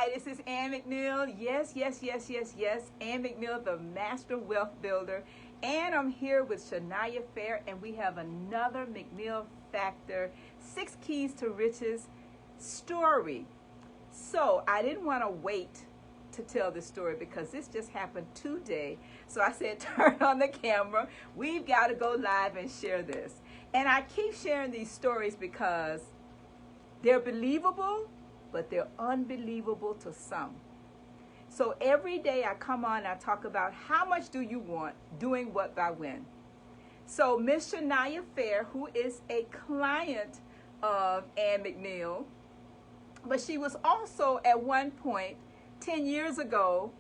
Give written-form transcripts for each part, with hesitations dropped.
Hi, this is Ann McNeill. Yes, yes, yes, yes, yes. Ann McNeill, the Master Wealth Builder. And I'm here with Shania Fair, and we have another McNeill Factor 6 Keys to Riches story. So I didn't want to wait to tell this story because this just happened today. So I said, turn on the camera. We've got to go live and share this. And I keep sharing these stories because they're believable, but they're unbelievable to some. So every day I come on and I talk about how much do you want, doing what by when. So Miss Shania Fair, who is a client of Ann McNeill, but she was also at one point 10 years ago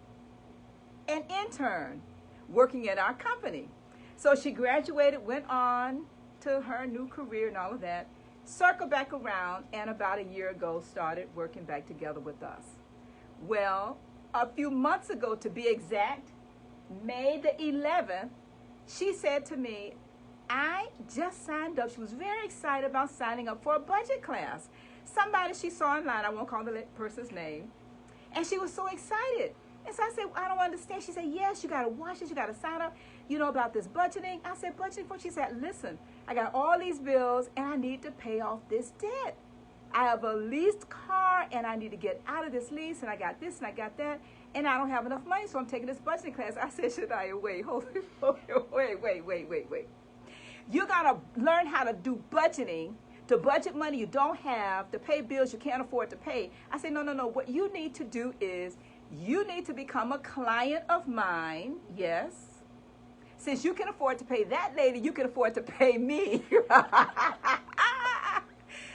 an intern working at our company. So she graduated, went on to her new career and all of that, circled back around, and about a year ago started working back together with us. Well, a few months ago, to be exact, May the 11th, she said to me, I just signed up. She was very excited about signing up for a budget class. Somebody she saw online, I won't call the person's name, and she was so excited. And so I said, I don't understand. She said, yes, you got to watch this. You got to sign up, about this budgeting. I said, budgeting for? She said, listen, I got all these bills, and I need to pay off this debt. I have a leased car, and I need to get out of this lease, and I got this, and I got that, and I don't have enough money, so I'm taking this budgeting class. I said, Shania, wait. You got to learn how to do budgeting, to budget money you don't have, to pay bills you can't afford to pay. I said, no. What you need to do is you need to become a client of mine, yes. Since you can afford to pay that lady, you can afford to pay me.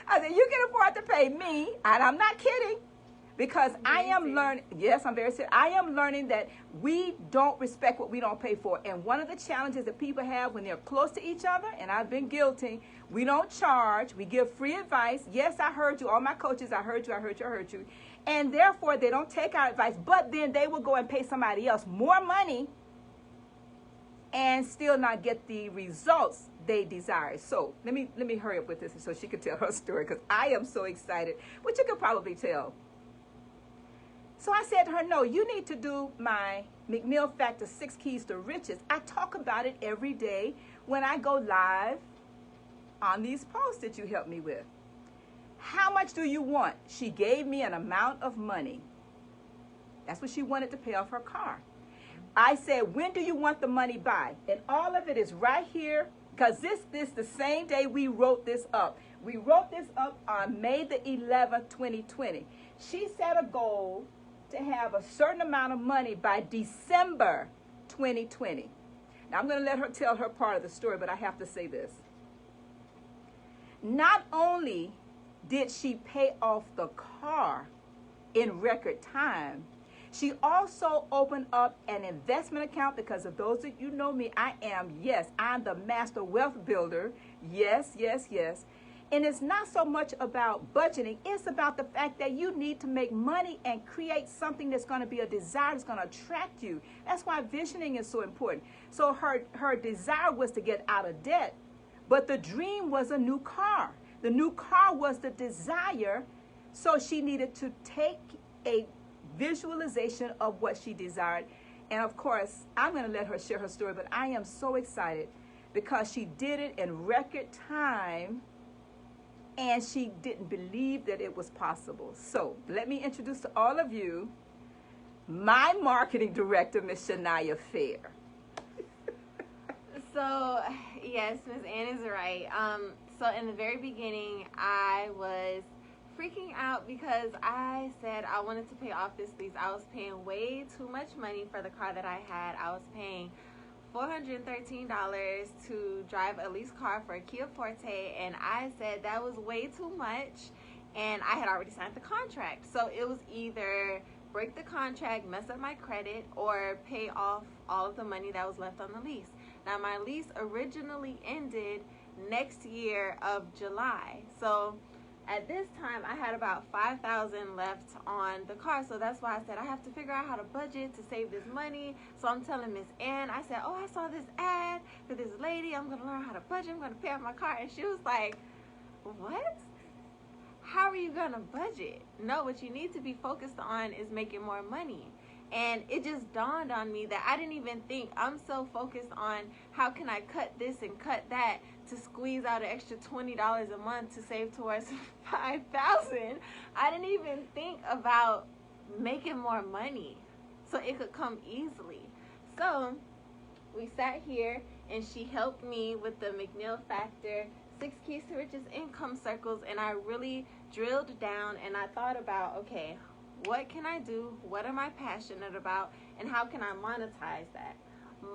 I said, you can afford to pay me, and I'm not kidding, because I am learning, yes, I'm very serious. I am learning that we don't respect what we don't pay for. And one of the challenges that people have when they're close to each other, and I've been guilty, we don't charge, we give free advice. Yes, I heard you, all my coaches, I heard you. And therefore, they don't take our advice, but then they will go and pay somebody else more money and still not get the results they desire. So let me hurry up with this so she can tell her story, because I am so excited, which you can probably tell. So I said to her, no, you need to do my McNeill Factor 6 Keys to Riches. I talk about it every day when I go live on these posts that you help me with. How much do you want? She gave me an amount of money. That's what she wanted to pay off her car. I said, when do you want the money by? And all of it is right here, because this the same day we wrote this up. We wrote this up on May the 11th, 2020. She set a goal to have a certain amount of money by December 2020. Now, I'm going to let her tell her part of the story, but I have to say this. Not only did she pay off the car in record time, she also opened up an investment account, because of those that you know me, I'm the Master Wealth Builder. Yes. And it's not so much about budgeting. It's about the fact that you need to make money and create something that's going to be a desire, that's going to attract you. That's why visioning is so important. So her desire was to get out of debt, but the dream was a new car. The new car was the desire, so she needed to take a visualization of what she desired. And of course, I'm going to let her share her story, but I am so excited because she did it in record time, and she didn't believe that it was possible. So let me introduce to all of you my marketing director, Miss Shania Fair. So yes, Miss Ann is right. So in the very beginning, I was freaking out because I said I wanted to pay off this lease. I was paying way too much money for the car that I had. I was paying $413 to drive a leased car for a Kia Forte, and I said that was way too much, and I had already signed the contract. So it was either break the contract, mess up my credit, or pay off all of the money that was left on the lease. Now, my lease originally ended next year of July. So at this time, I had about $5,000 left on the car. So that's why I said I have to figure out how to budget to save this money. So I'm telling Miss Ann, I said, oh, I saw this ad for this lady. I'm going to learn how to budget. I'm going to pay off my car. And she was like, what? how are you going to budget? No, what you need to be focused on is making more money. And it just dawned on me that I didn't even think. I'm so focused on how can I cut this and cut that to squeeze out an extra $20 a month to save towards $5,000. I didn't even think about making more money so it could come easily. So we sat here and she helped me with the McNeill Factor, 6 Keys to Riches Income Circles, and I really drilled down and I thought about, okay, what can I do? What am I passionate about? And how can I monetize that?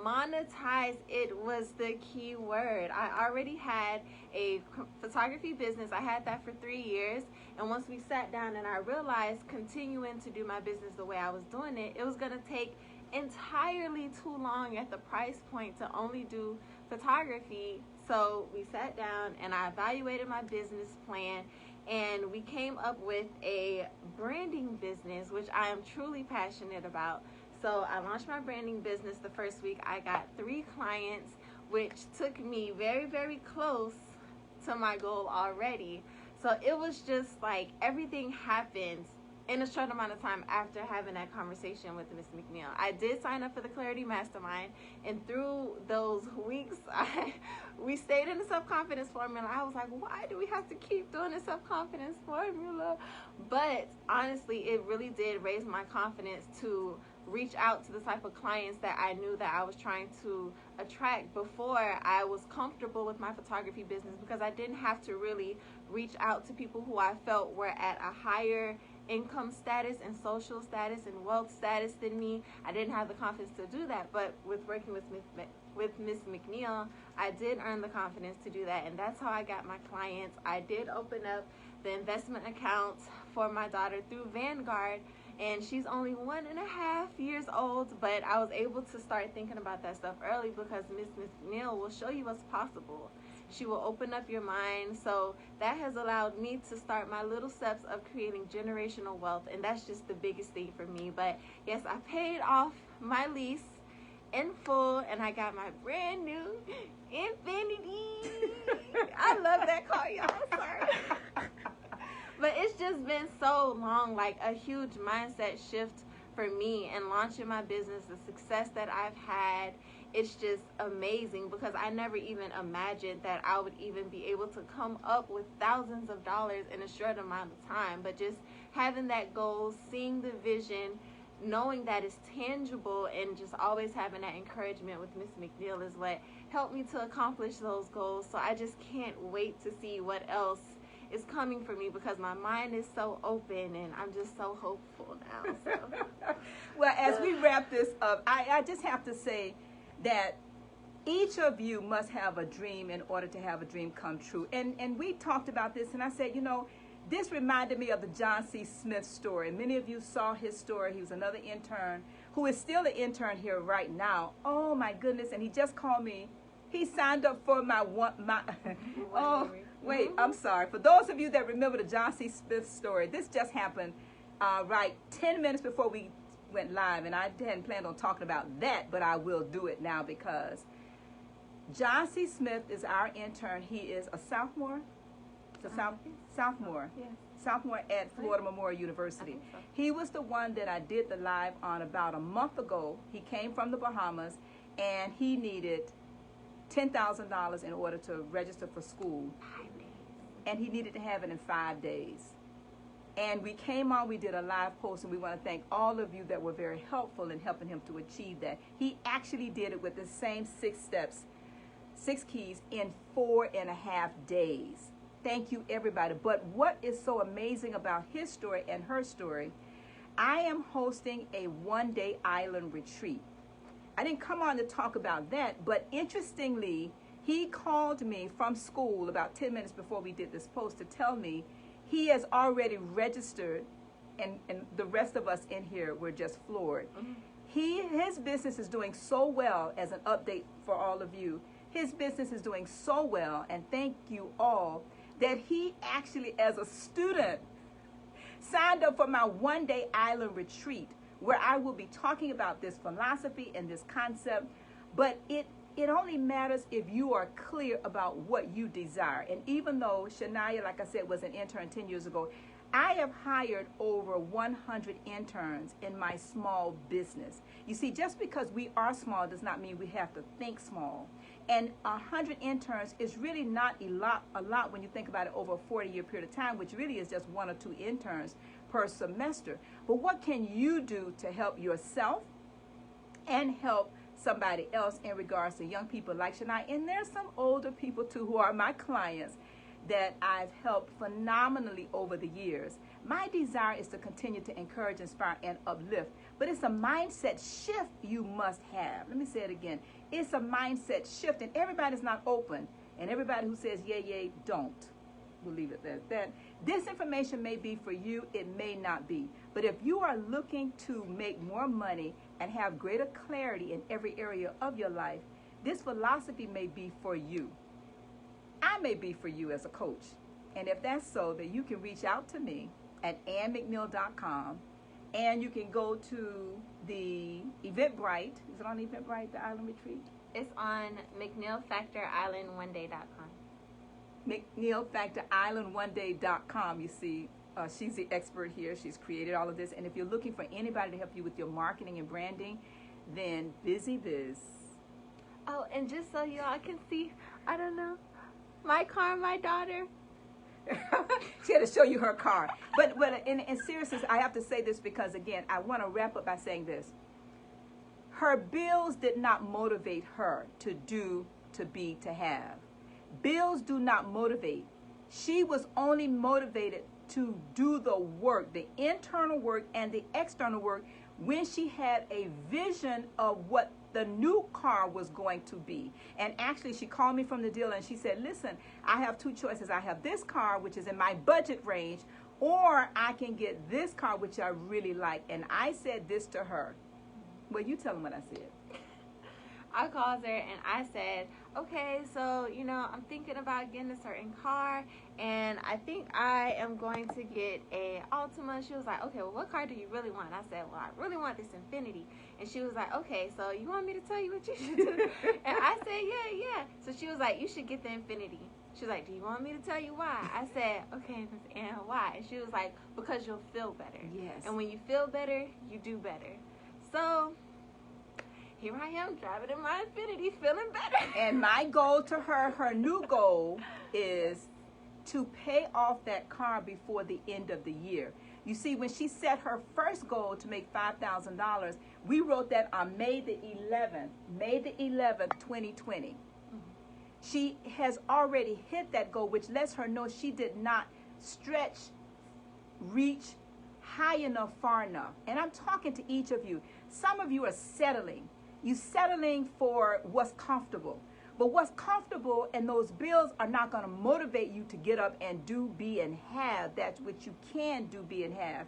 Monetize it was the key word. I already had a photography business. I had that for 3 years. And once we sat down and I realized continuing to do my business the way I was doing it, it was going to take entirely too long at the price point to only do photography. So we sat down and I evaluated my business plan, and we came up with a branding business, which I am truly passionate about. So I launched my branding business the first week. I got 3 clients, which took me very, very close to my goal already. So it was just like everything happened in a short amount of time after having that conversation with Miss McNeill. I did sign up for the Clarity Mastermind, and through those weeks, we stayed in the self-confidence formula. I was like, why do we have to keep doing the self-confidence formula? But honestly, it really did raise my confidence to reach out to the type of clients that I knew that I was trying to attract before I was comfortable with my photography business, because I didn't have to really reach out to people who I felt were at a higher income status and social status and wealth status than me. I didn't have the confidence to do that, but with working with Miss McNeill, I did earn the confidence to do that, and that's how I got my clients. I did open up the investment account for my daughter through Vanguard, and she's only 1.5 years old, but I was able to start thinking about that stuff early because Miss McNeill will show you what's possible. She will open up your mind. So that has allowed me to start my little steps of creating generational wealth, and that's just the biggest thing for me. But yes, I paid off my lease in full, and I got my brand new Infinity. I love that car, y'all. Sorry. But it's just been so long, like a huge mindset shift for me in launching my business, the success that I've had. It's just amazing because I never even imagined that I would even be able to come up with thousands of dollars in a short amount of time. But just having that goal, seeing the vision, knowing that it's tangible, and just always having that encouragement with Miss McNeill is what helped me to accomplish those goals. So I just can't wait to see what else is coming for me because my mind is so open and I'm just so hopeful now. So. Well, as we wrap this up, I just have to say that each of you must have a dream in order to have a dream come true. And we talked about this, and I said, you know, this reminded me of the John C. Smith story. Many of you saw his story. He was another intern who is still an intern here right now. Oh, my goodness. And he just called me. He signed up for my oh, wait, I'm sorry. For those of you that remember the John C. Smith story, this just happened right 10 minutes before we went live, and I hadn't planned on talking about that, but I will do it now because John C. Smith is our intern. He is a sophomore. Sophomore. Yes. Sophomore at Florida Memorial University. So. He was the one that I did the live on about a month ago. He came from the Bahamas, and he needed $10,000 in order to register for school. 5 days. And he needed to have it in 5 days. And we came on, we did a live post, and we want to thank all of you that were very helpful in helping him to achieve that. He actually did it with the same 6 steps, 6 keys in 4.5 days. Thank you, everybody. But what is so amazing about his story and her story, I am hosting a 1-day island retreat. I didn't come on to talk about that, but interestingly, he called me from school about 10 minutes before we did this post to tell me he has already registered, and the rest of us in here were just floored. Mm-hmm. His business is doing so well. As an update for all of you, his business is doing so well, and thank you all, that he actually, as a student, signed up for my 1-day island retreat, where I will be talking about this philosophy and this concept, but it it only matters if you are clear about what you desire. And even though Shania, like I said, was an intern 10 years ago, I have hired over 100 interns in my small business. You see, just because we are small does not mean we have to think small. And 100 interns is really not a lot when you think about it over a 40-year period of time, which really is just 1 or 2 interns per semester. But what can you do to help yourself and help somebody else in regards to young people like Shania? And there's some older people too who are my clients that I've helped phenomenally over the years. My desire is to continue to encourage, inspire, and uplift. But it's a mindset shift you must have. Let me say it again. It's a mindset shift, and everybody's not open. And everybody who says yay, yay, don't. We'll leave it at that. This information may be for you. It may not be. But if you are looking to make more money and have greater clarity in every area of your life, this philosophy may be for you. I may be for you as a coach. And if that's so, then you can reach out to me at annmcneill.com, and you can go to the Eventbrite. Is it on Eventbrite, the Island Retreat? It's on McNeillFactorIslandOneDay.com. McNeillFactorIslandOneDay.com. You see, she's the expert here. She's created all of this. And if you're looking for anybody to help you with your marketing and branding, then Busy Biz. Oh, and just so y'all can see, I don't know, my car, my daughter. She had to show you her car. But in seriousness, I have to say this because, again, I want to wrap up by saying this. Her bills did not motivate her to do, to be, to have. Bills do not motivate. She was only motivated to do the work, the internal work and the external work, when she had a vision of what the new car was going to be. And actually, she called me from the dealer and she said, listen, I have 2 choices. I have this car, which is in my budget range, or I can get this car, which I really like. And I said this to her. Well, you tell them what I said. I called her and I said, okay, so, you know, I'm thinking about getting a certain car, and I think I am going to get a Altima. She was like, okay, well, what car do you really want? I said, well, I really want this Infiniti. And she was like, okay, so you want me to tell you what you should do? And I said, yeah. So she was like, you should get the Infiniti. She was like, do you want me to tell you why? I said, okay, Miss Ann, why? And she was like, because you'll feel better. Yes. And when you feel better, you do better. So here I am driving in my Infiniti, feeling better. And my goal to her new goal is to pay off that car before the end of the year. You see, when she set her first goal to make $5,000, we wrote that on May the 11th, 2020. She has already hit that goal, which lets her know she did not stretch, reach high enough, far enough. And I'm talking to each of you. Some of you are settling. You're settling for what's comfortable. But what's comfortable and those bills are not going to motivate you to get up and do, be, and have. That's what you can do, be, and have.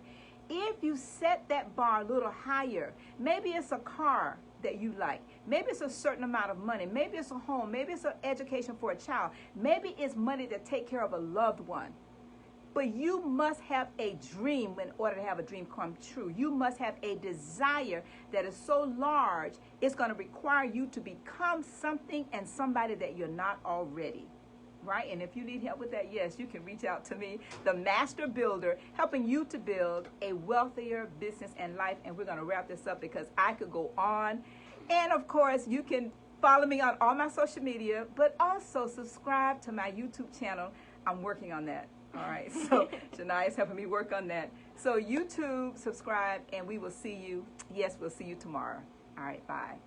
If you set that bar a little higher, maybe it's a car that you like. Maybe it's a certain amount of money. Maybe it's a home. Maybe it's an education for a child. Maybe it's money to take care of a loved one. But you must have a dream in order to have a dream come true. You must have a desire that is so large, it's going to require you to become something and somebody that you're not already. Right? And if you need help with that, yes, you can reach out to me, the Master Builder, helping you to build a wealthier business and life. And we're going to wrap this up because I could go on. And of course, you can follow me on all my social media, but also subscribe to my YouTube channel. I'm working on that. All right, so Shania is helping me work on that. So YouTube, subscribe, and we will see you. Yes, we'll see you tomorrow. All right, bye.